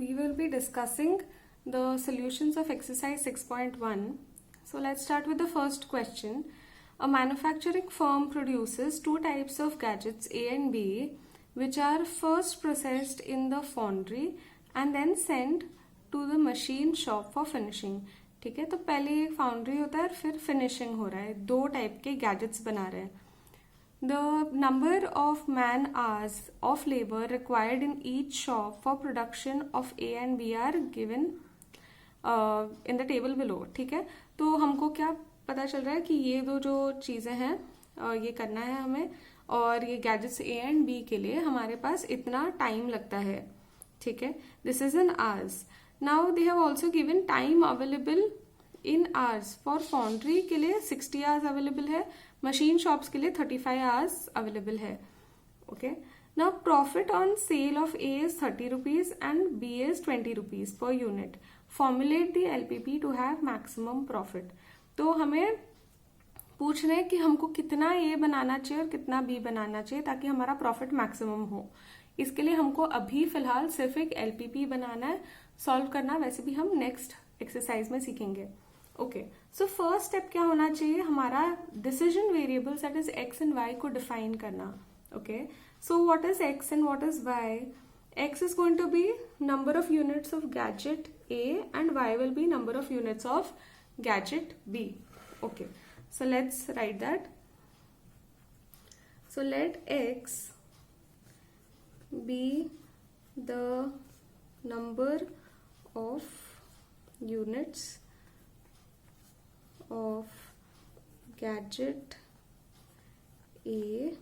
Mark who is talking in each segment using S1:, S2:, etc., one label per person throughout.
S1: we will be discussing the solutions of exercise 6.1. So let's start with the first question. A manufacturing firm produces two types of gadgets A and B, which are first processed in the foundry and then sent to the machine shop for finishing. ठीक है, तो पहले एक foundry होता है फिर finishing हो रहा है, दो टाइप के गैजेट्स बना रहे हैं. The number of man hours of labor required in each shop for production of A and B are given in the table below. ठीक है, तो हमको क्या पता चल रहा है कि ये दो जो चीज़ें हैं ये करना है हमें, और ये गैजेट्स A एंड B के लिए हमारे पास इतना टाइम लगता है. ठीक है, this is in hours. Now they have also given time available in hours. For foundry के लिए 60 आवर्स अवेलेबल है, मशीन शॉप्स के लिए 35 आवर्स अवेलेबल है. Okay, now profit on sale of A is 30 rupees and B is 20 rupees per unit. Formulate the LPP to have maximum profit. तो हमें पूछ रहे हैं कि हमको कितना A बनाना चाहिए और कितना B बनाना चाहिए ताकि हमारा प्रॉफिट मैक्सिमम हो. इसके लिए हमको अभी फिलहाल सिर्फ एक LPP बनाना है. सॉल्व करना वैसे भी हम नेक्स्ट एक्सरसाइज में सीखेंगे. ओके, सो फर्स्ट स्टेप क्या होना चाहिए, हमारा decision variables that is x and y को डिफाइन करना. Okay, so what is x and what is y. X is going to be number of units of gadget A and y will be number of units of gadget B. Okay, so let's write that. So let x be the number of units of gadget A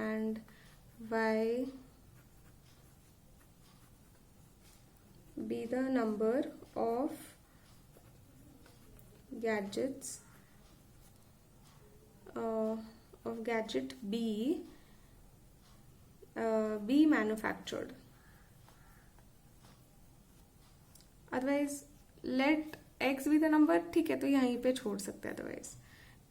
S1: and y be the number of gadgets of gadget B be manufactured. Otherwise let x be the number. ठीक है, तो यहीं पे छोड़ सकते हैं otherwise.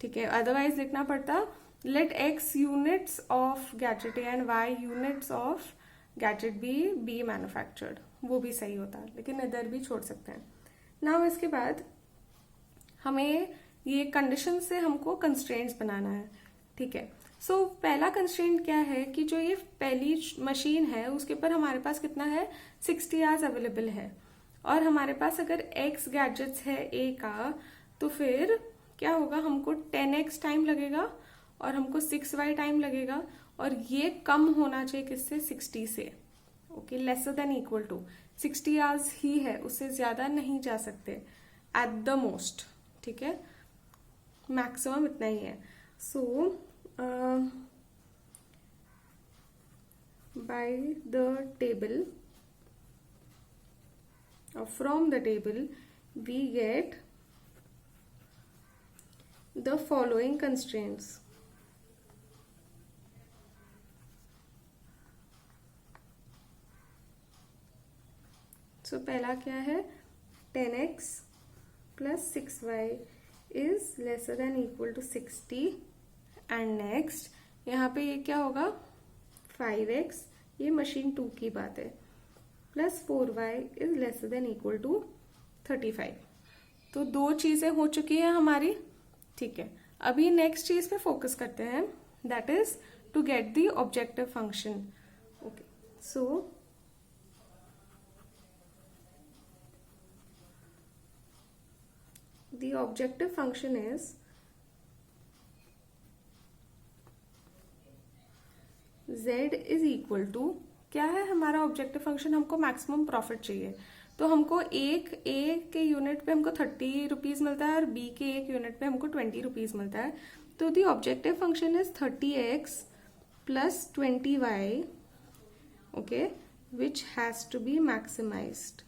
S1: ठीक है, अदरवाइज लिखना पड़ता let x units of gadget A and y units of gadget B be manufactured. वो भी सही होता है, लेकिन इधर भी छोड़ सकते हैं. नाउ इसके बाद हमें ये कंडीशन से हमको कंस्ट्रेंट्स बनाना है. ठीक है, सो पहला कंस्ट्रेंट क्या है कि जो ये पहली मशीन है उसके ऊपर हमारे पास कितना है, 60 आवर्स अवेलेबल है. और हमारे पास अगर x गैजेट्स है A का, तो फिर क्या होगा, हमको 10x टाइम लगेगा और हमको 6y टाइम लगेगा, और ये कम होना चाहिए किससे, 60 से. Okay, lesser than equal to 60 hours ही है, उससे ज्यादा नहीं जा सकते एट द मोस्ट. ठीक है, मैक्सिमम इतना ही है. So by the table from the table we get the following constraints. So पहला क्या है, 10x plus 6y is lesser than equal to 60. And next यहाँ पे ये क्या होगा, 5x, ये मशीन 2 की बात है, plus 4y is lesser than equal to 35. तो दो चीजें हो चुकी है हमारी. ठीक है, अभी नेक्स्ट चीज पे फोकस करते हैं, that is to get the objective function. Okay, so the objective function is z is equal to, क्या है हमारा ऑब्जेक्टिव फंक्शन, हमको मैक्सिमम प्रॉफिट चाहिए. तो हमको एक A के यूनिट पे हमको 30 रुपीज मिलता है और B के एक यूनिट पे हमको 20 रुपीज मिलता है. तो the objective function is 30x plus 20y, okay, which has to be maximized.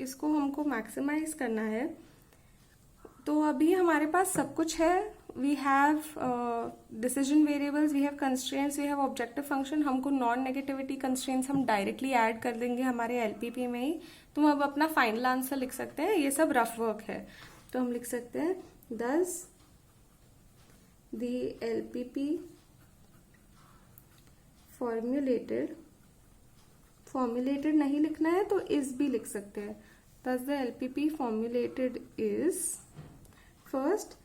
S1: इसको हमको मैक्सिमाइज करना है. तो अभी हमारे पास सब कुछ है we have decision variables, we have constraints, we have objective function. हमको नॉन नेगेटिविटी कंस्ट्रेंट्स हम डायरेक्टली ऐड कर देंगे हमारे एलपीपी में ही. तो हम अब अपना फाइनल आंसर लिख सकते हैं. ये सब रफ वर्क है, तो हम लिख सकते हैं thus the LPP formulated नहीं लिखना है तो is भी लिख सकते हैं. thus the LPP formulated is, first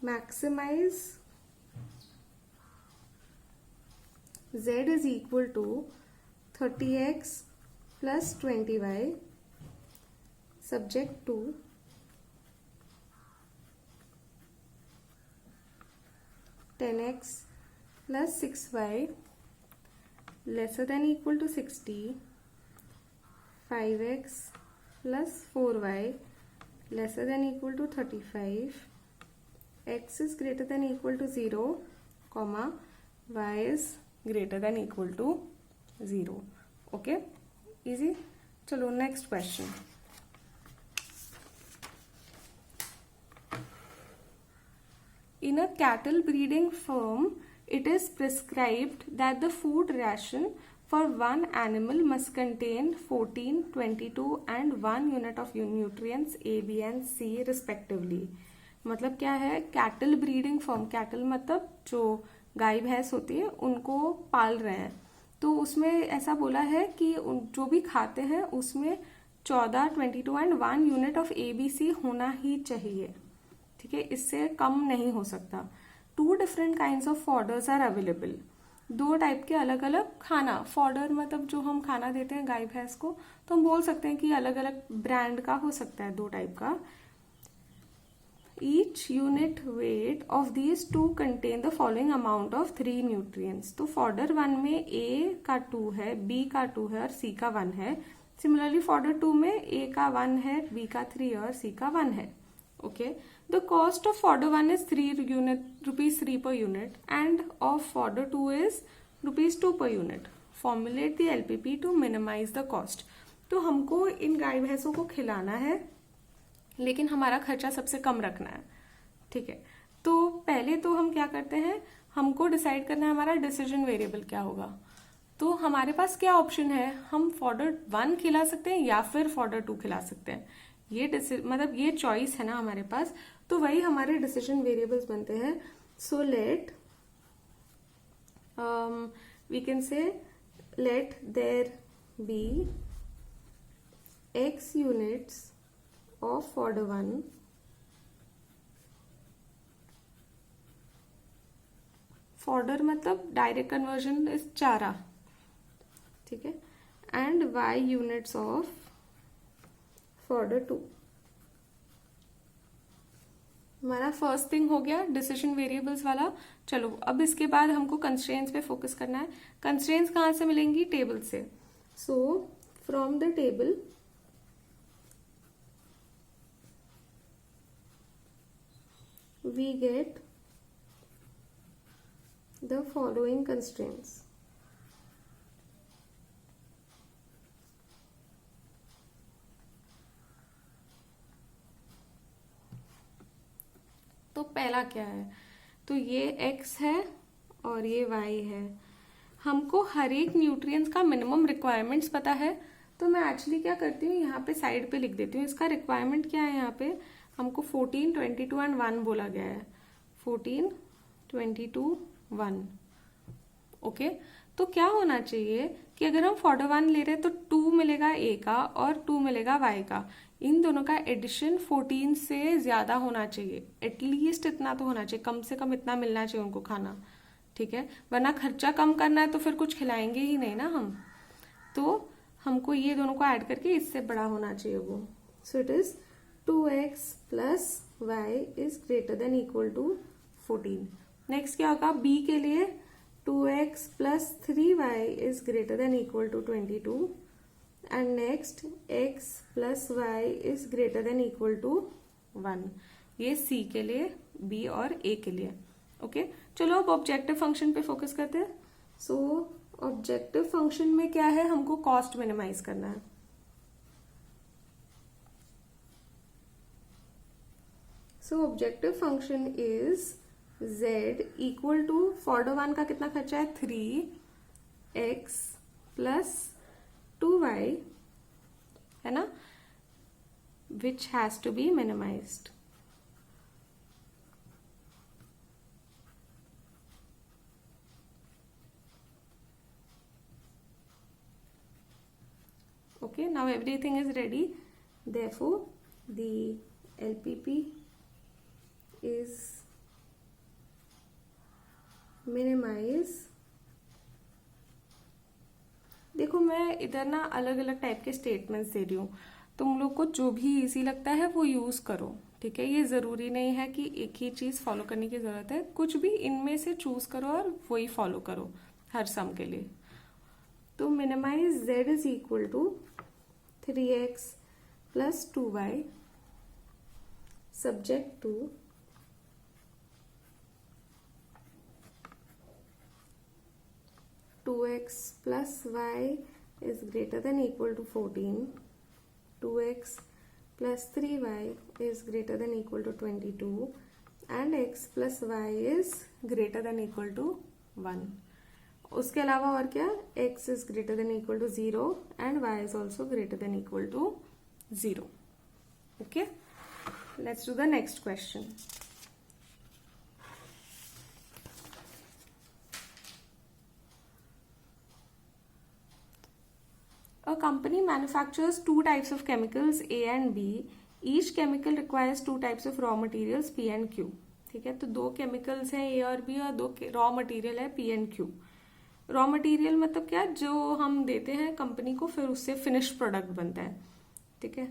S1: maximize z is equal to 30x plus 20y subject to 10x plus 6y lesser than equal to 60, 5x plus 4y lesser than equal to 35, x is greater than equal to 0, comma y is greater than equal to 0. Okay, easy. चलो next question. In a cattle breeding firm, it is prescribed that the food ration for one animal must contain 14, 22 and 1 unit of nutrients A, B and C respectively. मतलब क्या है, cattle breeding firm, cattle मतलब जो गाय भैंस होती है उनको पाल रहे हैं, तो उसमें ऐसा बोला है कि जो भी खाते हैं उसमें 14, 22 एंड 1 यूनिट ऑफ ABC होना ही चाहिए. ठीक है, इससे कम नहीं हो सकता. 2 different kinds of fodders are available. 2 type के अलग अलग खाना. फॉडर मतलब जो हम खाना देते हैं गाय भैंस को, तो हम बोल सकते हैं कि अलग अलग ब्रांड का हो सकता है, 2 टाइप का. Each unit weight of these 2 contain the following amount of 3 nutrients. तो फॉडर 1 में A का 2 है, B का 2 है और C का 1 है. सिमिलरली फॉडर 2 में A का 1 है, B का 3 और C का 1 है. Okay, the cost of fodder 1 is rupees 3 per unit and of fodder 2 is rupees 2 per unit. Formulate the LPP to minimize the cost. तो हमको इन गाय भैंसों को खिलाना है लेकिन हमारा खर्चा सबसे कम रखना है. ठीक है, तो पहले तो हम क्या करते हैं, हमको डिसाइड करना है हमारा डिसीजन वेरिएबल क्या होगा. तो हमारे पास क्या ऑप्शन है, हम फॉडर 1 खिला सकते हैं या फिर फॉडर 2 खिला सकते हैं. ये मतलब ये चॉइस है ना हमारे पास, तो वही हमारे डिसीजन वेरिएबल्स बनते हैं. So let we can say let there be x units of fodder 1 fodder मतलब डायरेक्ट कन्वर्जन इज चारा. ठीक है, and y units of fodder 2. हमारा फर्स्ट थिंग हो गया डिसीजन वेरिएबल्स वाला. चलो अब इसके बाद हमको कंस्ट्रेंट्स पे फोकस करना है. कंस्ट्रेंट्स कहाँ से मिलेंगी, टेबल से. So from the table we get the following constraints. तो पहला क्या है, तो ये x है और ये y है. हमको हर एक न्यूट्रिएंट्स का मिनिमम रिक्वायरमेंट्स पता है, तो मैं एक्चुअली क्या करती हूँ यहाँ पे साइड पे लिख देती हूँ. इसका रिक्वायरमेंट क्या है, यहाँ पे हमको 14, 22 एंड 1 बोला गया है. 14, 22, 1. ओके, तो क्या होना चाहिए कि अगर हम फॉडर 1 ले रहे हैं तो 2 मिलेगा A का और 2 मिलेगा Y का. इन दोनों का एडिशन 14 से ज्यादा होना चाहिए, एटलीस्ट इतना तो होना चाहिए, कम से कम इतना मिलना चाहिए उनको खाना. ठीक है, वरना खर्चा कम करना है तो फिर कुछ खिलाएंगे ही नहीं ना हम. तो हमको ये दोनों को ऐड करके इससे बड़ा होना चाहिए वो. So it is 2x plus y is greater than equal to 14. Next क्या होगा, b के लिए 2x plus 3y is greater than equal to 22. And next x plus y is greater than equal to 1. ये c के लिए, b और a के लिए. ओके, चलो अब ऑब्जेक्टिव फंक्शन पे फोकस करते हैं. सो ऑब्जेक्टिव फंक्शन में क्या है, हमको कॉस्ट मिनिमाइज करना है. So objective function is z equal to फॉर्डो 1 का कितना खर्चा है 3x प्लस 2y, है ना, which has to be minimized. Okay, now everything is ready. Therefore, the LPP is minimize. देखो मैं इधर ना अलग अलग टाइप के स्टेटमेंट्स दे रही हूँ, तुम लोग को जो भी इजी लगता है वो यूज करो, ठीक है। ये जरूरी नहीं है कि एक ही चीज फॉलो करने की जरूरत है, कुछ भी इनमें से चूज करो और वही फॉलो करो हर सम के लिए। तो minimize z is equal to 3x plus 2y subject to 2x plus y is greater than equal to 14, 2x plus 3y is greater than equal to 22, and x plus y is greater than equal to 1. उसके अलावा और क्या, x is greater than equal to 0 and y is also greater than equal to 0. Okay, let's do the next question. A company manufactures two types of chemicals A and B. Each chemical requires two types of raw materials P and Q. ठीक है, तो दो chemicals हैं A और B और दो raw material है P and Q. Raw material मतलब क्या, जो हम देते हैं कंपनी को, फिर उससे फिनिश प्रोडक्ट बनता है, ठीक है।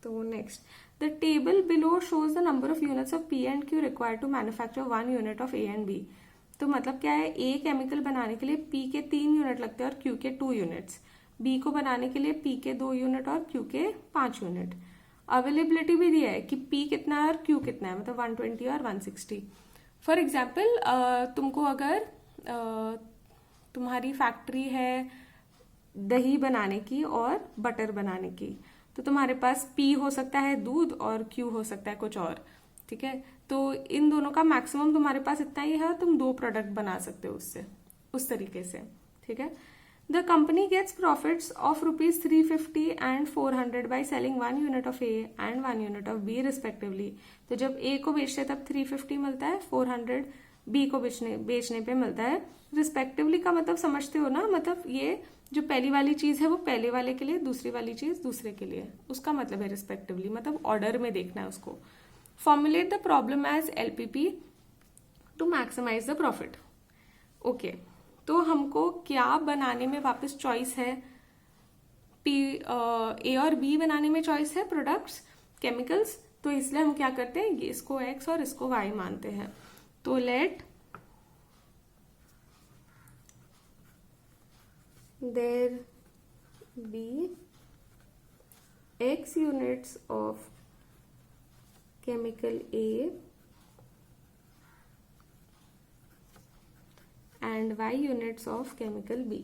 S1: तो next, the table below shows the number of units of P and Q required to manufacture 1 unit of A and B. तो मतलब क्या है, A केमिकल बनाने के लिए P के 3 यूनिट लगते हैं और Q के 2 यूनिट्स, B को बनाने के लिए P के 2 यूनिट और Q के 5 यूनिट। अवेलेबिलिटी भी दिया है कि P कितना है और Q कितना है, मतलब 120 और 160। फॉर एग्जाम्पल, तुमको अगर तुम्हारी फैक्ट्री है दही बनाने की और बटर बनाने की, तो तुम्हारे पास P हो सकता है दूध और Q हो सकता है कुछ और, ठीक है। तो इन दोनों का मैक्सिमम तुम्हारे पास इतना ही है और तुम 2 प्रोडक्ट बना सकते हो उससे, उस तरीके से, ठीक है। The company gets profits of rupees 350 and 400 by selling 1 unit of A and 1 unit of B respectively. तो जब A को बेचते हैं तब 350 मिलता है, 400 B को बेचने पे मिलता है। रिस्पेक्टिवली का मतलब समझते हो ना, मतलब ये जो पहली वाली चीज है वो पहले वाले के लिए, दूसरी वाली चीज दूसरे के लिए, उसका मतलब है रिस्पेक्टिवली, मतलब ऑर्डर में देखना है उसको। Formulate the problem as LPP to maximize the profit. Okay, तो हमको क्या बनाने में वापस चॉइस है, A और B बनाने में चॉइस है, प्रोडक्ट्स, केमिकल्स। तो इसलिए हम क्या करते हैं, इसको X और इसको Y मानते हैं। तो let there be X units of chemical A and Y units of chemical B.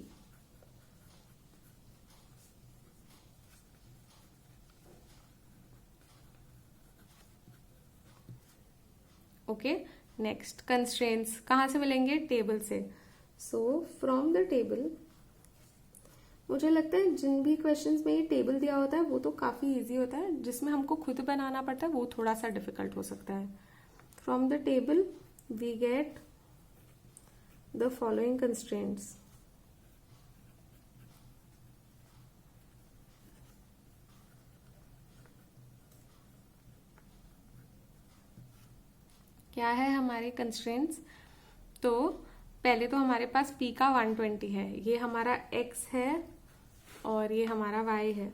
S1: Okay, next, constraints कहाँ से मिलेंगे, टेबल से। सो फ्रॉम द टेबल, मुझे लगता है जिन भी क्वेश्चंस में ये टेबल दिया होता है वो तो काफ़ी इजी होता है, जिसमें हमको खुद बनाना पड़ता है वो थोड़ा सा डिफिकल्ट हो सकता है। From the table we get the following constraints. क्या है हमारे कंस्ट्रेंट्स, तो पहले तो हमारे पास P का 120 है, ये हमारा X है और ये हमारा Y है।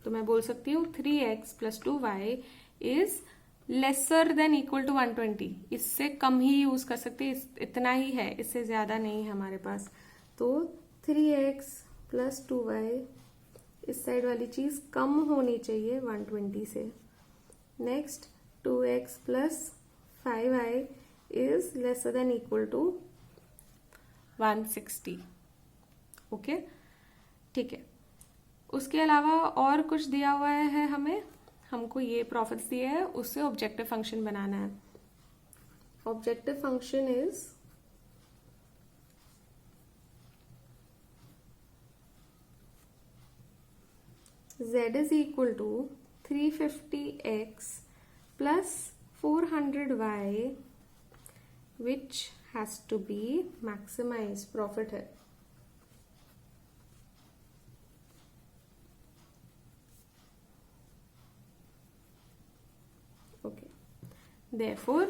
S1: तो मैं बोल सकती हूँ 3x plus 2y is lesser than equal to 120, इससे कम ही यूज कर सकते हैं, इतना ही है, इससे ज्यादा नहीं है हमारे पास। तो 3x प्लस 2y, इस साइड वाली चीज कम होनी चाहिए 120 से। Next 2x plus 5y is lesser than equal to 160। Okay, ठीक है। उसके अलावा और कुछ दिया हुआ है हमें, हमको ये प्रॉफिट्स दिए हैं, उससे ऑब्जेक्टिव फंक्शन बनाना है। objective function is z is equal to 350x plus 400y, which has to be maximized profit है. Okay, therefore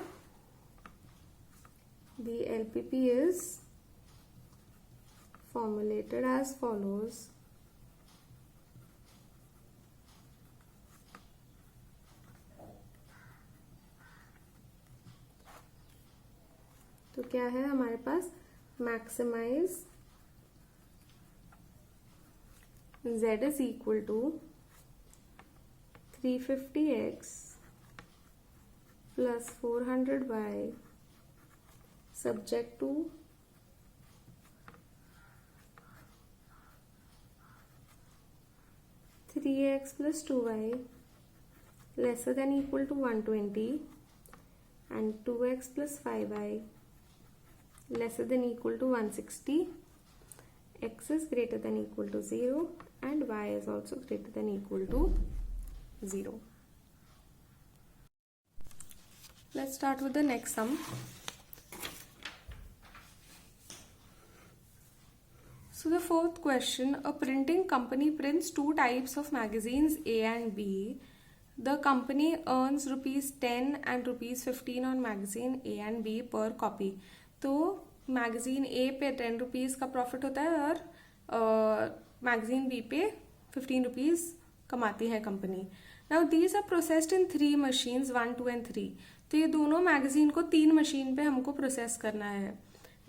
S1: the LPP is formulated as follows. तो क्या है हमारे पास, maximise z is equal to 350x plus 400y subject to three x plus 2y lesser than equal to 120 and 2x plus 5y lesser than equal to 160, x is greater than equal to 0 and y is also greater than equal to 0. Let's start with the next sum. So the fourth question, a printing company prints two types of magazines A and B. The company earns ₹10 and ₹15 on magazine A and B per copy. तो magazine ए पे ₹10 का profit होता है और magazine B पे ₹15 कमाती है company. Now these are processed in 3 machines 1, 2 and 3. तो ये दोनों मैगजीन को 3 मशीन पे हमको प्रोसेस करना है.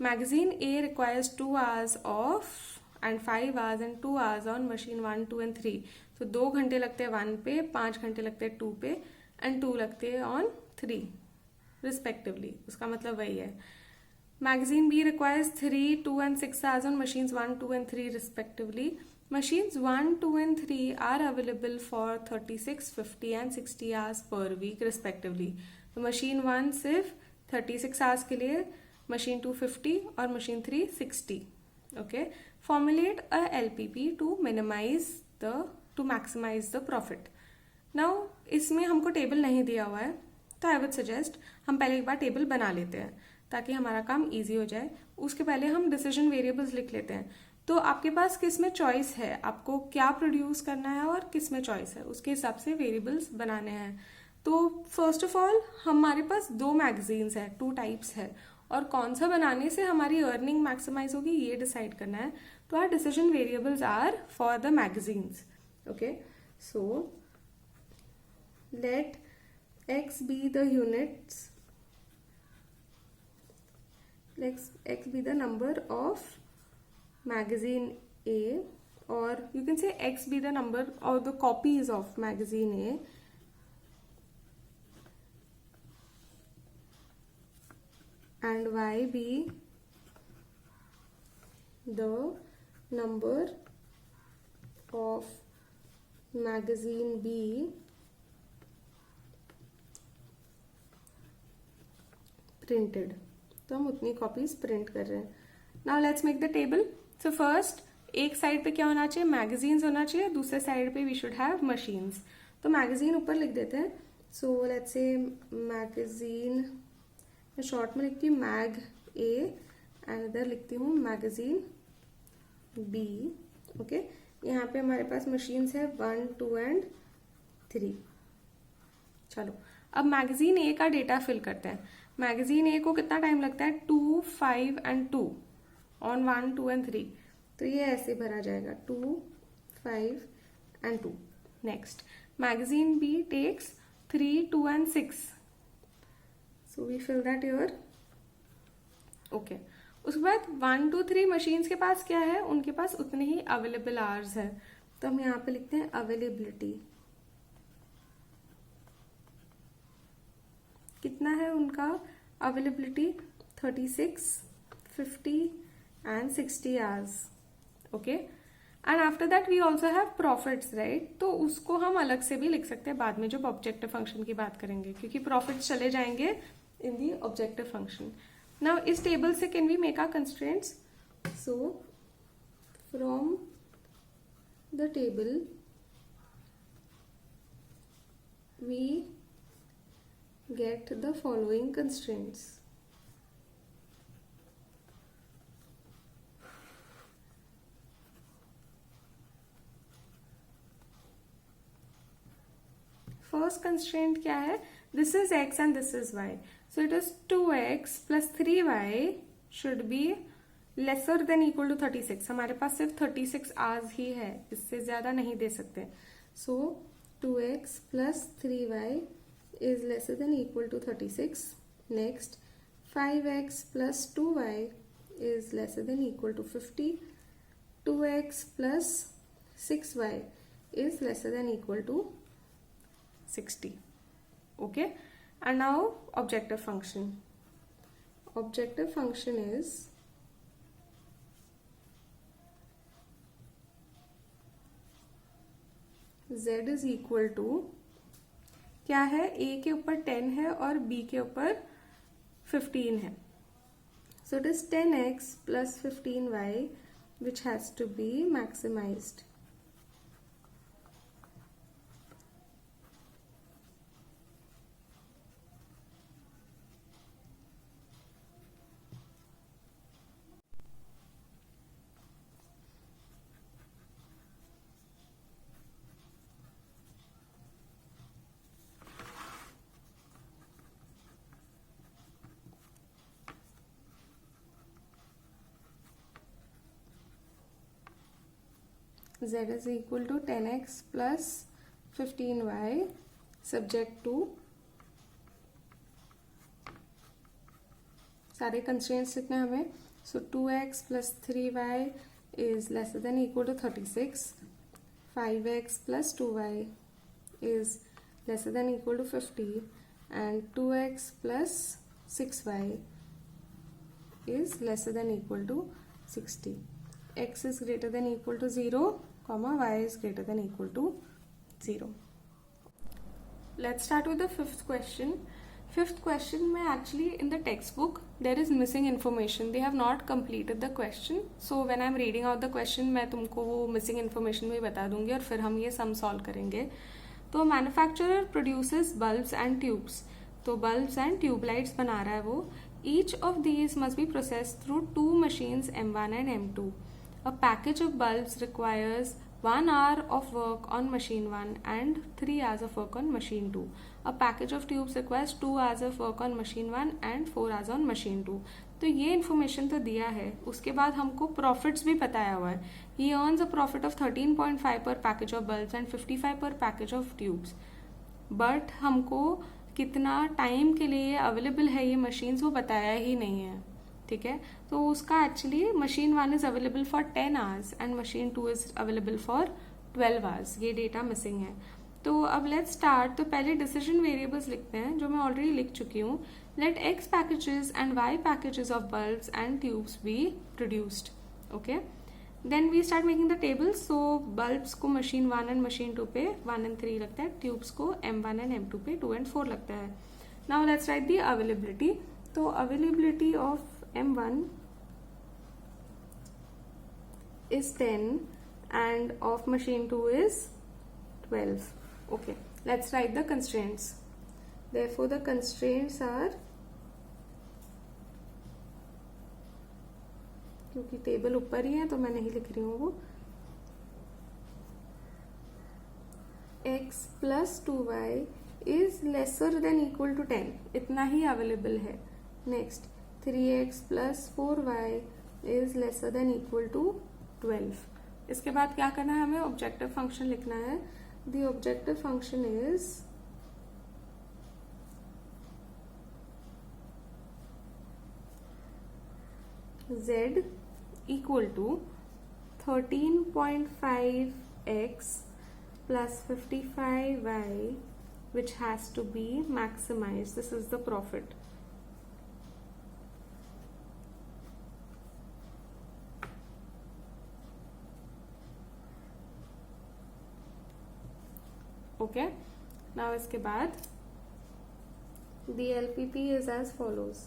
S1: Magazine A requires 2 hours of and 5 hours and 2 hours on machine 1, 2 and 3. तो 2 घंटे लगते हैं 1 पे, 5 घंटे लगते हैं 2 पे एंड 2 लगते हैं ऑन 3 रिस्पेक्टिवली. उसका मतलब वही है. Magazine B requires 3, 2 and 6 hours on machines 1, 2 and 3 respectively. Machines 1, 2 and 3 are available for 36, 50 and 60 hours per week respectively. तो machine 1 सिर्फ 36 hours के लिए, machine 2 50 और machine 3 60. Okay. Formulate a LPP to maximize the profit. Now इसमें हमको table नहीं दिया हुआ है, तो आई वुड सजेस्ट हम पहले एक बार टेबल बना लेते हैं ताकि हमारा काम इजी हो जाए. उसके पहले हम डिसीजन वेरिएबल्स लिख लेते हैं. तो आपके पास किस में चॉइस है, आपको क्या प्रोड्यूस करना है और किस में चॉइस है, उसके हिसाब से वेरिएबल्स बनाने हैं. तो फर्स्ट ऑफ ऑल हमारे पास 2 मैगजीन्स है, 2 टाइप्स है, और कौन सा बनाने से हमारी अर्निंग मैक्सिमाइज होगी ये डिसाइड करना है. तो our decision variables are for the magazines. Okay, so let x be the units, let x be the number of magazine A, or you can say x be the number or the copies of magazine A, and y be the number of magazine B printed. तो हम उतनी copies print कर रहे हैं. Now let's make the table. So first एक side पे क्या होना चाहिए, मैगजीन्स होना चाहिए, दूसरे साइड पे वी शुड हैव मशीन्स. तो मैगजीन ऊपर लिख देते हैं. सो लेट्स से मैगजीन, मैं शॉर्ट में लिखती हूँ मैग ए एंड इधर लिखती हूँ मैगजीन बी. ओके, यहाँ पे हमारे पास मशीन्स है 1, 2 and 3. चलो अब मैगजीन ए का डेटा फिल करते हैं. मैगजीन ए को कितना टाइम लगता है, 2, 5 and 2 ऑन 1, 2 and 3. तो ये ऐसे भरा जाएगा 2, 5 and 2. Next magazine B takes 3, 2 and 6. So we fill that your. Okay, उसके बाद 1, 2, 3 मशीन्स के पास क्या है, उनके पास उतने ही अवेलेबल आवर्स है. तो हम यहाँ पे लिखते हैं अवेलेबिलिटी. कितना है उनका availability, 36, 50 and 60 hours. Okay, and after that we also have profits, right. तो उसको हम अलग से भी लिख सकते हैं बाद में जब ऑब्जेक्टिव फंक्शन की बात करेंगे, क्योंकि प्रॉफिट्स चले जाएंगे in the objective function. Now is table से can we make our constraints? So from the table we get the following constraints. First constraint क्या है? This is x and this is y. So it is 2x plus 3y should be lesser than equal to 36. हमारे पास सिर्फ 36 hours ही है, इससे ज़्यादा नहीं दे सकते. So 2x plus 3y is lesser than equal to 36. Next 5x plus 2y is lesser than equal to 50. 2x plus 6y is lesser than equal to 60. Okay, and now objective function. Objective function is z is equal to क्या है, a के ऊपर 10 है और b के ऊपर 15 है. So it is 10x plus 15y which has to be maximized. Z is equal to 10x plus 15y subject to सारे constraints लिखने हमें. So 2x plus 3y is lesser than equal to 36. 5x plus 2y is lesser than equal to 50 and 2x plus 6y is lesser than equal to 60. X is greater than equal to 0, comma y is greater than equal to 0. Let's start with the fifth question. Fifth question में actually in the textbook there is missing information. They have not completed the question. So when I am reading out the question मैं तुमको वो missing information भी बता दूंगी और फिर हम ये sum solve करेंगे. तो manufacturer produces bulbs and tubes. तो bulbs and tube lights बना रहा है वो. Each of these must be processed through two machines M1 and M2. A package of bulbs requires 1 hour of work on machine 1 and 3 hours of work on machine 2. A package of tubes requires 2 hours of work on machine 1 and 4 hours on machine 2. तो ये information तो दिया है. उसके बाद हमको profits भी बताया हुआ है. He earns a profit of 13.5 per package of bulbs and 55 per package of tubes. But हमको कितना टाइम के लिए अवेलेबल है ये मशीन्स वो बताया ही नहीं है. ठीक है, तो उसका actually machine 1 is available for 10 hours and machine 2 is available for 12 hours. ये डेटा मिसिंग है. तो अब लेट्स स्टार्ट. तो पहले डिसीजन वेरिएबल्स लिखते हैं जो मैं ऑलरेडी लिख चुकी हूँ. Let x packages and y packages of bulbs and tubes be produced. Okay, then we start making the tables. So bulbs को मशीन 1 एंड मशीन 2 पे 1 and 3 लगता है. ट्यूब्स को M1 एंड M2 पे 2 and 4 लगता है. Now let's write the availability. तो availability of M1 is 10 and of machine 2 is 12. Okay, let's write the constraints. Therefore the constraints are, क्योंकि table ऊपर ही है तो मैं नहीं लिख रही हूँ वो, x plus 2y is lesser than equal to 10. इतना ही अवेलेबल है. Next 3x plus 4y is lesser than equal to 12. इसके बाद क्या करना है, हमें ऑब्जेक्टिव फंक्शन लिखना है. The objective function is z equal to 13.5x plus 55y which has to be maximized. This is the profit. Okay, now इसके बाद The LPP is as follows.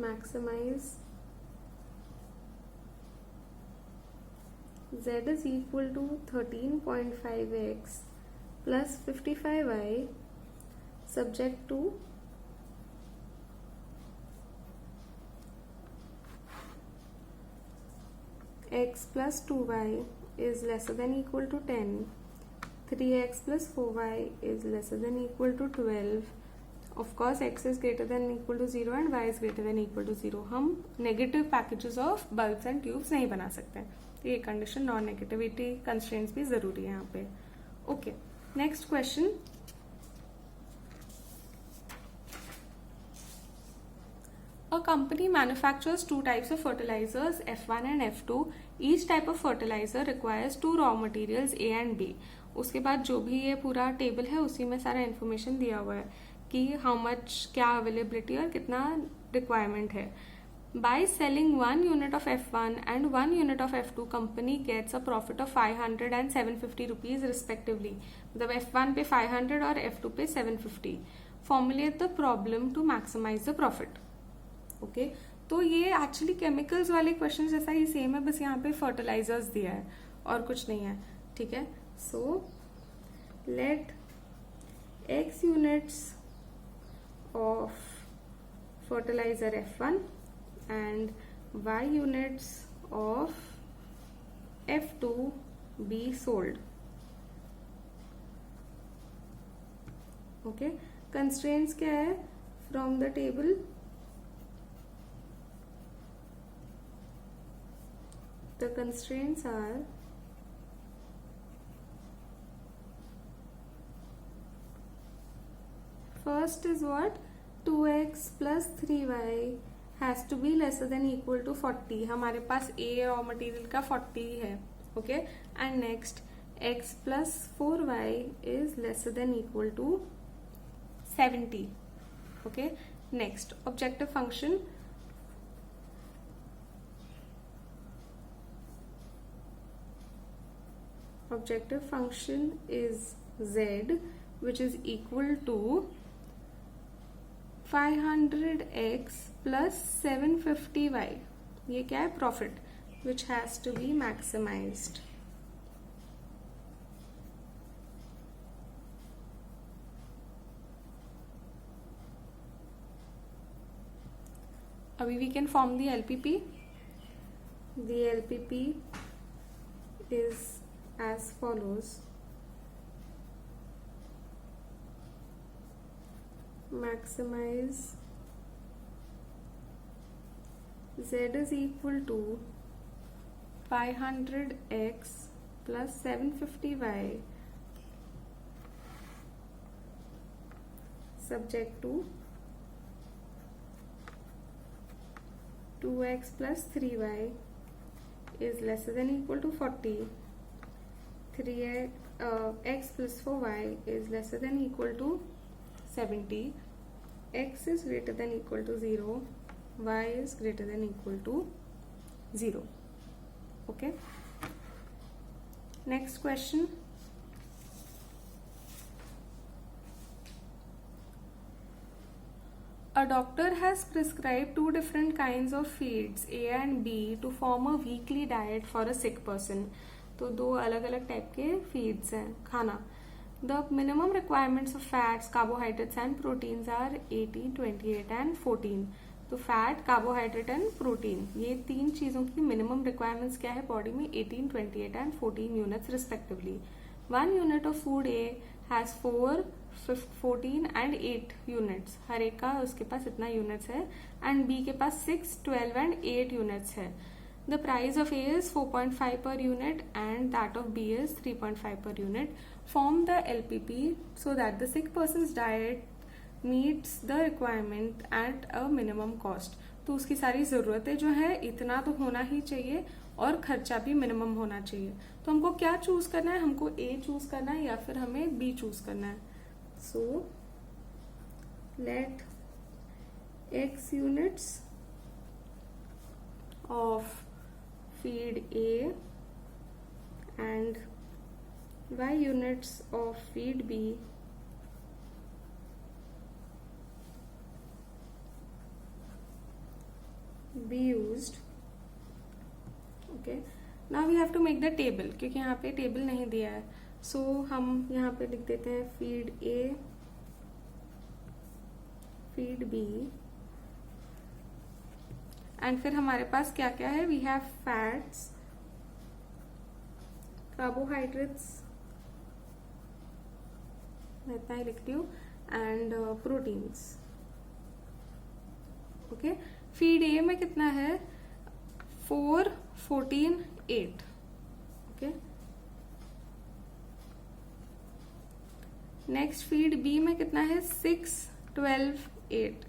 S1: Maximize Z is equal to 13.5x plus 55y subject to x plus 2y is lesser than equal to 10, 3x plus 4y is lesser than equal to 12. Of course x is greater than equal to 0 and y is greater than equal to 0. हम negative packages of bulbs and tubes नहीं बना सकते, तो ये condition non negativity constraints भी जरूरी है यहाँ पे. Okay, next question. A company manufactures two types of fertilizers, F1 and F2. Each type of fertilizer requires two raw materials A and B. उसके बाद जो भी ये पूरा टेबल है उसी में सारा इन्फॉर्मेशन दिया हुआ है कि हाउ मच क्या अवेलेबिलिटी और कितना रिक्वायरमेंट है. By selling 1 unit of F1 and 1 unit of F2, company gets a profit of 500 and 750 rupees respectively. मतलब F1 पे 500 और F2 पे 750. Formulate the problem to maximize the profit. Okay, तो ये एक्चुअली केमिकल्स वाले क्वेश्चन जैसा ही same है, बस यहाँ पे फर्टिलाइजर्स दिया है और कुछ नहीं है. ठीक है, so let x units of fertilizer F1 and y units of F2 be sold. Okay, constraints क्या है from the table? The constraints are first is what? 2x plus 3y has to be lesser than equal to 40. हमारे पास A raw material का 40 है. Okay, and next x plus 4y is lesser than equal to 70. Okay, next objective function. Objective function is z, which is equal to 500x plus 750y. ये क्या है? Profit, which has to be maximized. अभी we can form the LPP. The LPP is as follows. Maximize z is equal to 500x plus 750y subject to 2x plus 3y is lesser than equal to 40. 3x plus 4y is lesser than equal to 70. X is greater than equal to 0. Y is greater than equal to 0. Okay. Next question. A doctor has prescribed two different kinds of feeds, A and B, to form a weekly diet for a sick person. तो दो अलग अलग type के feeds हैं खाना. The minimum requirements of fats, carbohydrates and proteins are 18, 28 and 14. तो fat, carbohydrate and protein, ये तीन चीज़ों की मिनिमम रिक्वायरमेंट्स क्या है बॉडी में? 18, 28 and 14 units respectively. 1 unit of food A has 4, 14 and 8 units. हर एक का उसके पास इतना यूनिट्स है. एंड बी के पास 6, 12 एंड 8 यूनिट्स है. The price of A is 4.5 per unit and that of B is 3.5 per unit. Form the LPP so that the sick person's diet meets the requirement at a minimum cost. तो उसकी सारी ज़रूरतें जो है इतना तो होना ही चाहिए और खर्चा भी मिनिमम होना चाहिए. तो हमको क्या चूज़ करना है? हमको A चूज़ करना है या फिर हमें B चूज़ करना है. So let X units of feed A and y units of feed B be used. Okay, now we have to make the table, क्योंकि यहाँ पे टेबल नहीं दिया है. So हम यहाँ पे लिख देते हैं feed A, feed B, and फिर हमारे पास क्या क्या है. We have fats, carbohydrates, मैं इतना ही लिखती हूँ, and proteins. ओके, फीड ए में कितना है? 4, 14, 8. ओके, नेक्स्ट फीड बी में कितना है? 6, 12, 8.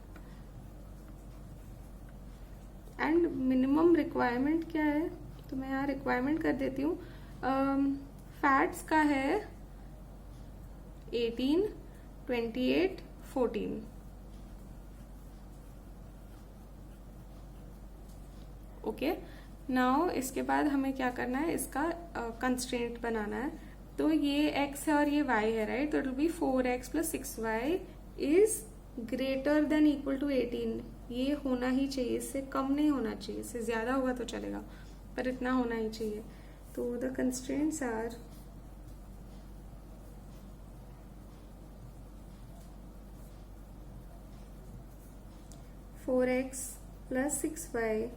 S1: एंड मिनिमम रिक्वायरमेंट क्या है? तो मैं यहाँ रिक्वायरमेंट कर देती हूँ. फैट्स का है 18, 28, 14. ओके, नाउ इसके बाद हमें क्या करना है? इसका कंस्ट्रेंट बनाना है. तो ये x है और ये y है, राइट? तो it will be 4x plus 6y is greater than equal to 18. ये होना ही चाहिए, इससे कम नहीं होना चाहिए. इससे ज्यादा होगा तो चलेगा, पर इतना होना ही चाहिए. तो the constraints are four x plus 6y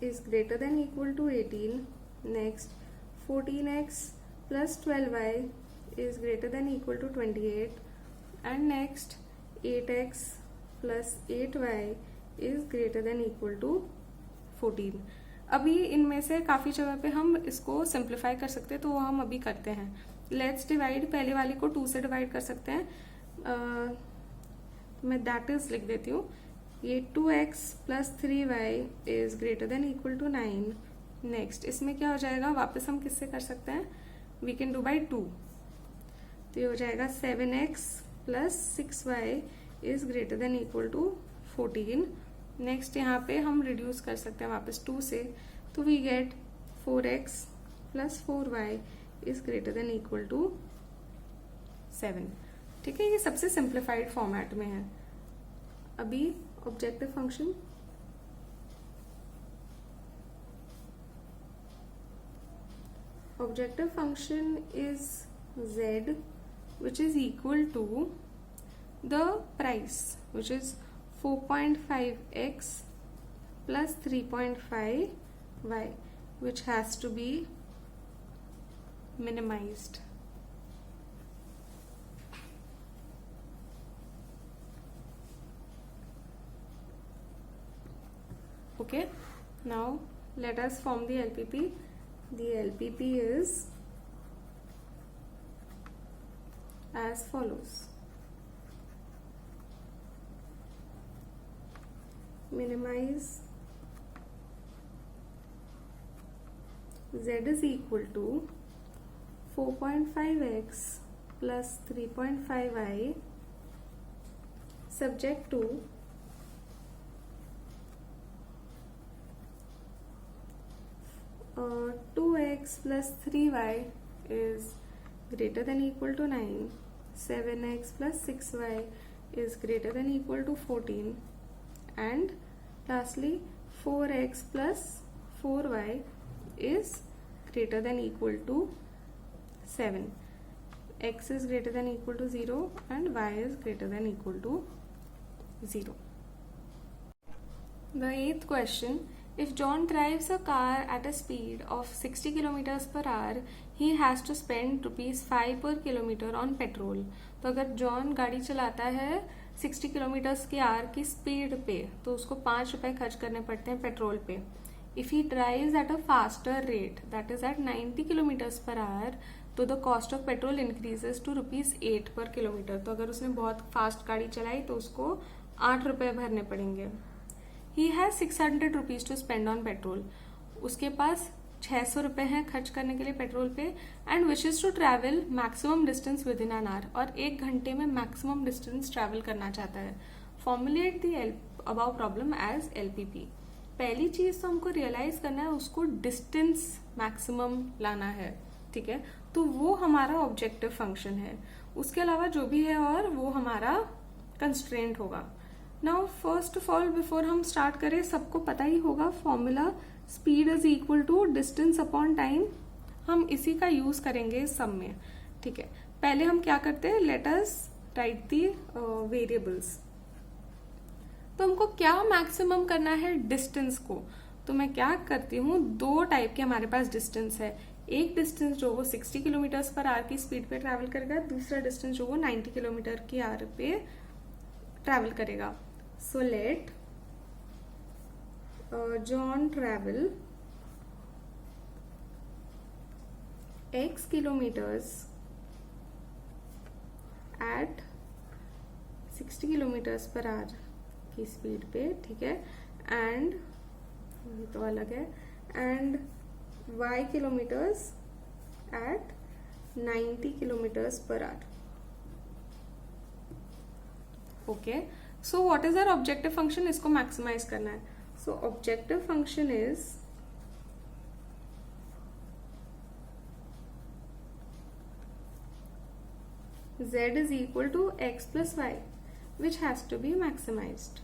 S1: is greater than equal to 18. Next, 14x plus 12y is greater than equal to 28. And next, 8x plus 8y is greater than equal to 14. अभी इनमें से काफ़ी जगह पे हम इसको simplify कर सकते हैं, तो वो हम अभी करते हैं. लेट्स डिवाइड, पहले वाली को 2 से डिवाइड कर सकते हैं. मैं दैट इज लिख देती हूँ. ये 2x plus 3y is greater than equal to 9. Next, इसमें क्या हो जाएगा? वापस हम किससे कर सकते हैं? We can do by 2. तो ये हो जाएगा 7x plus 6y is greater than equal to 14. Next, यहाँ पे हम रिड्यूस कर सकते हैं वापस 2 से. तो we get 4x plus 4y is greater than equal to 7. ठीक है, ये सबसे सिंप्लीफाइड फॉर्मेट में है. अभी objective function, objective function is z, which is equal to the price, which is 4.5x plus 3.5y, which has to be minimized. Okay, now let us form the LPP. The LPP is as follows. Minimize z is equal to 4.5x plus 3.5y subject to 2x plus 3y is greater than equal to 9. 7x plus 6y is greater than equal to 14. And lastly, 4x plus 4y is greater than equal to 7. X is greater than equal to 0 and y is greater than equal to 0. The 8th question. If John drives a car at a speed of 60 km per hour, he has to spend ₹5 per kilometer on petrol. तो अगर John गाड़ी चलाता है 60 kilometre की our की speed पे, तो उसको 5 रुपए खर्च करने पड़ते हैं पेट्रोल पे. If he drives at a faster rate, that is at 90 kilometres per hour, तो the cost of petrol increases to ₹8 per kilometre. तो अगर उसने बहुत फास्ट गाड़ी चलाई तो उसको 8 रुपए भरने पड़ेंगे. He has 600 rupees to spend on petrol. उसके पास 600 रुपए हैं खर्च करने के लिए पेट्रोल पे. And wishes to travel maximum distance within an hour, और 1 घंटे में मैक्सिमम डिस्टेंस ट्रैवल करना चाहता है. Formulate the above problem as LPP. पहली चीज तो हमको रियलाइज करना है, उसको डिस्टेंस मैक्सिमम लाना है. ठीक है, तो वो हमारा ऑब्जेक्टिव फंक्शन है। उसके अलावा जो भी है और वो हमारा कंस्ट्रेंट होगा। Now first of all before हम स्टार्ट करें, सबको पता ही होगा formula speed is equal to distance upon time, हम इसी का यूज करेंगे सब में। ठीक है, पहले हम क्या करते हैं, लेट अस राइट दी वेरिएबल्स। तो हमको क्या मैक्सिमम करना है, डिस्टेंस को। तो मैं क्या करती हूँ, दो टाइप के हमारे पास डिस्टेंस है। एक डिस्टेंस जो वो 60 किलोमीटर पर आवर की स्पीड पे ट्रैवल करेगा, दूसरा डिस्टेंस जो वो 90 किलोमीटर की आवर पे ट्रैवल करेगा। So let John travel x kilometres at 60 kilometres per hour की स्पीड पे, ठीक है, एंड ये तो अलग है, and y kilometres at 90 kilometres per hour. Okay, so what is our objective function, इसको मैक्सिमाइज करना है। So objective function is z is equal to x plus y, which has to be maximized.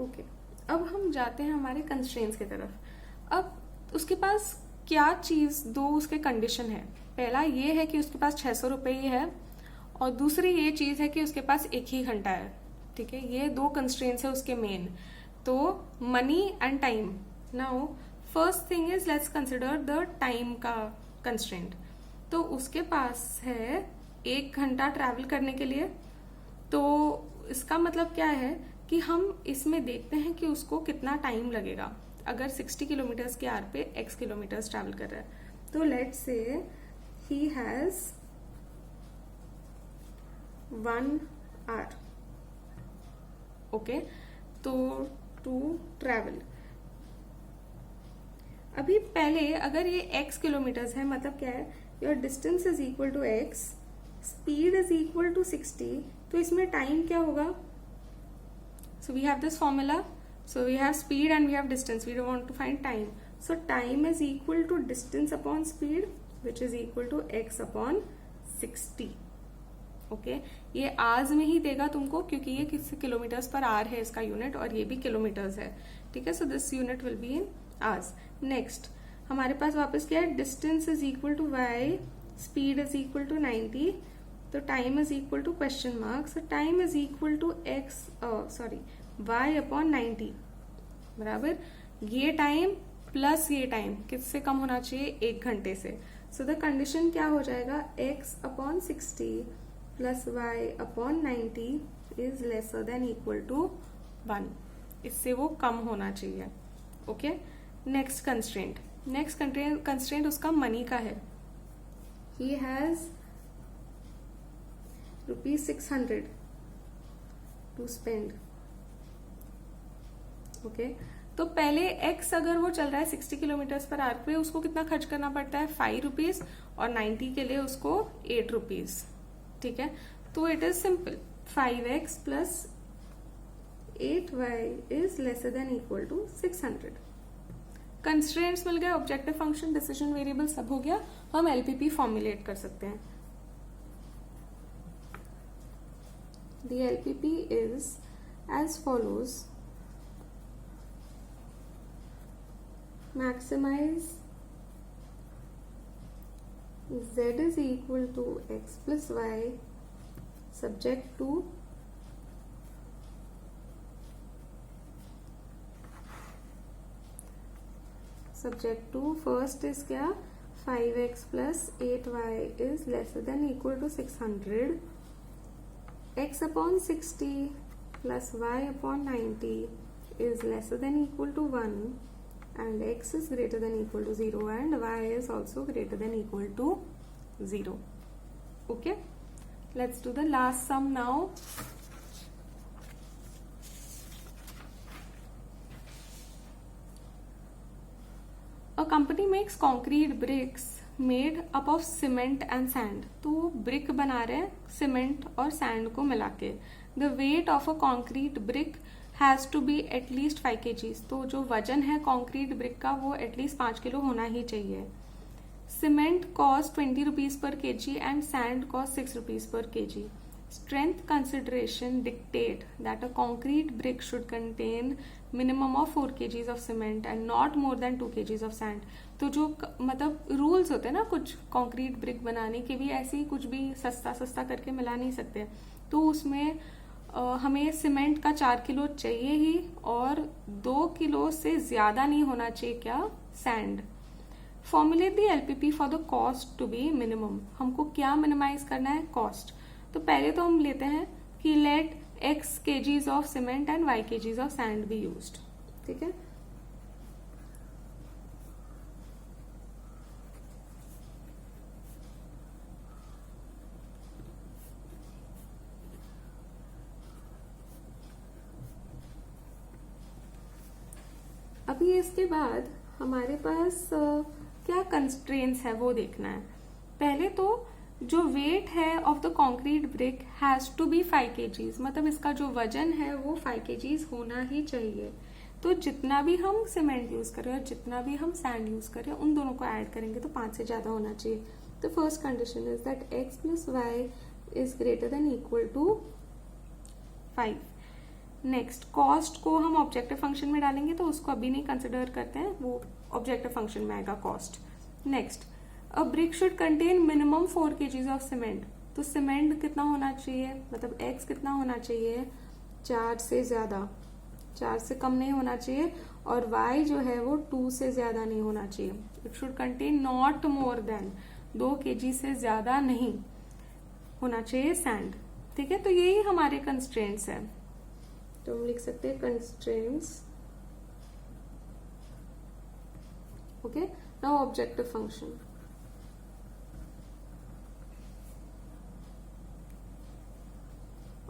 S1: Okay, अब हम जाते हैं हमारे constraints की तरफ। अब उसके पास क्या चीज, दो उसके कंडीशन है। पहला ये है कि उसके पास 600 रुपये ही है, और दूसरी ये चीज है कि उसके पास 1 ही घंटा है। ठीक है, ये दो कंस्ट्रेंट्स है उसके मेन। तो money and time. Now first thing is let's consider the time का कंस्ट्रेंट। तो उसके पास है 1 घंटा ट्रैवल करने के लिए। तो इसका मतलब क्या है कि हम इसमें देखते हैं कि उसको कितना टाइम लगेगा अगर 60 किलोमीटर्स के आवर पे x किलोमीटर्स ट्रैवल कर रहा है। तो let's say he has 1 hour. Okay, तो टू ट्रैवल, अभी पहले अगर ये x किलोमीटर्स है, मतलब क्या है, your distance is equal to x, speed is equal to 60, तो इसमें टाइम क्या होगा। So we have this formula. So we have speed and we have distance. We don't want to find time. So time is equal to distance upon speed, which is equal to x upon 60. Okay? ये hours में ही देगा तुमको, क्योंकि ये किस kilometres per our है इसका unit, और ये भी किलोमीटर्स है। ठीक है, so this unit will be in hours. Next हमारे पास वापस क्या है, distance is equal to y, speed is equal to 90, तो time is equal to question mark. So time is equal to y upon 90 बराबर ये टाइम प्लस ये time किससे कम होना चाहिए, 1 घंटे से। सो द कंडीशन क्या हो जाएगा, x upon 60 plus y upon 90 is lesser than equal to 1, इससे वो कम होना चाहिए। Okay, next constraint, next constraint उसका मनी का है। He has ₹600 to spend. Okay, तो पहले x अगर वो चल रहा है 60 किलोमीटर पर आवर पे, उसको कितना खर्च करना पड़ता है, 5 रुपीज, और 90 के लिए उसको 8 रुपीज। ठीक है, तो it is simple, 5x plus 8y is lesser than equal to 600। Constraints मिल गए, ऑब्जेक्टिव फंक्शन, डिसीजन वेरिएबल सब हो गया। हम LPP फॉर्मुलेट कर सकते हैं। The LPP is as follows. Maximize z is equal to x plus y subject to first is क्या, 5x plus 8y is lesser than equal to 600, x upon 60 plus y upon 90 is lesser than equal to 1, and x is greater than equal to 0 and y is also greater than equal to 0. Okay, let's do the last sum now. A company makes concrete bricks made up of cement and sand, तो वो brick बना रहे हैं cement और sand को मिला के। The weight of a concrete brick has to be at least 5 kgs, तो जो वजन है कॉन्क्रीट ब्रिक का वो एटलीस्ट 5 किलो होना ही चाहिए। सीमेंट कॉस्ट 20 रुपीज पर kg and sand cost 6 rupees per kg। Strength consideration dictate that a concrete brick should contain minimum of 4 kgs of cement and not more than 2 kgs of sand। तो जो मतलब rules होते हैं ना कुछ concrete brick बनाने के भी, ऐसे ही कुछ भी सस्ता सस्ता करके मिला नहीं सकते, तो उसमें हमें सीमेंट का 4 किलो चाहिए ही और 2 किलो से ज्यादा नहीं होना चाहिए क्या sand. Formulate the LPP for the cost to be minimum, हमको क्या मिनिमाइज करना है कॉस्ट। तो पहले तो हम लेते हैं कि let x kgs of cement and y kgs of sand be used, ठीक है। अभी इसके बाद हमारे पास क्या कंस्ट्रेंट्स है वो देखना है। पहले तो जो वेट है of the concrete brick has to be 5 kgs, मतलब इसका जो वजन है वो 5 kgs होना ही चाहिए। तो जितना भी हम सीमेंट यूज करें और जितना भी हम सैंड यूज करें उन दोनों को ऐड करेंगे तो 5 से ज्यादा होना चाहिए। तो first condition is that x plus y is greater than equal to 5। Next cost को हम ऑब्जेक्टिव फंक्शन में डालेंगे तो उसको अभी नहीं कंसिडर करते हैं, वो ऑब्जेक्टिव फंक्शन में आएगा cost. Next a brick should contain minimum 4 kgs of cement, तो सीमेंट कितना होना चाहिए, मतलब x कितना होना चाहिए 4 से ज्यादा, 4 से कम नहीं होना चाहिए, और y जो है वो 2 से ज्यादा नहीं होना चाहिए। It should contain not more than 2 kg से ज्यादा नहीं होना चाहिए सैंड, ठीक है। तो यही हमारे कंस्ट्रेंट्स है, तो हम लिख सकते हैं constraints, okay. Now objective function,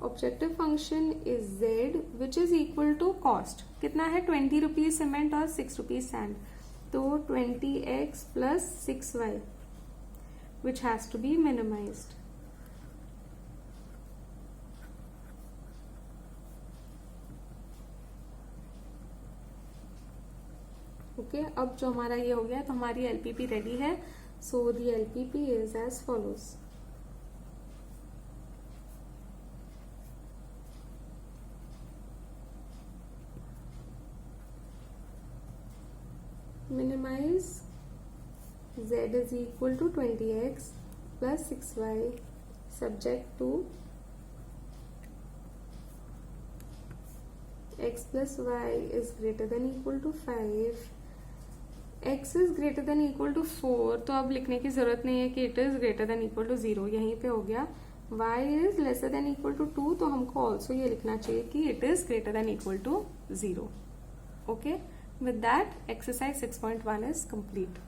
S1: objective function is z which is equal to cost, कितना है 20 रुपीज सीमेंट और 6 रुपीज सैंड, तो 20x plus 6y which has to be minimized. Okay, अब जो हमारा ये हो गया तो हमारी एलपीपी रेडी है। सो the LPP is as follows. Minimize z is equal to 20x plus 6y subject to x plus y is greater than equal to 5, x is greater than equal to 4, तो अब लिखने की जरूरत नहीं है कि it is greater than equal to 0, यहीं पे हो गया। y is lesser than equal to 2, तो हमको ऑल्सो ये लिखना चाहिए कि it is greater than equal to 0, okay। With that, exercise 6.1 is complete.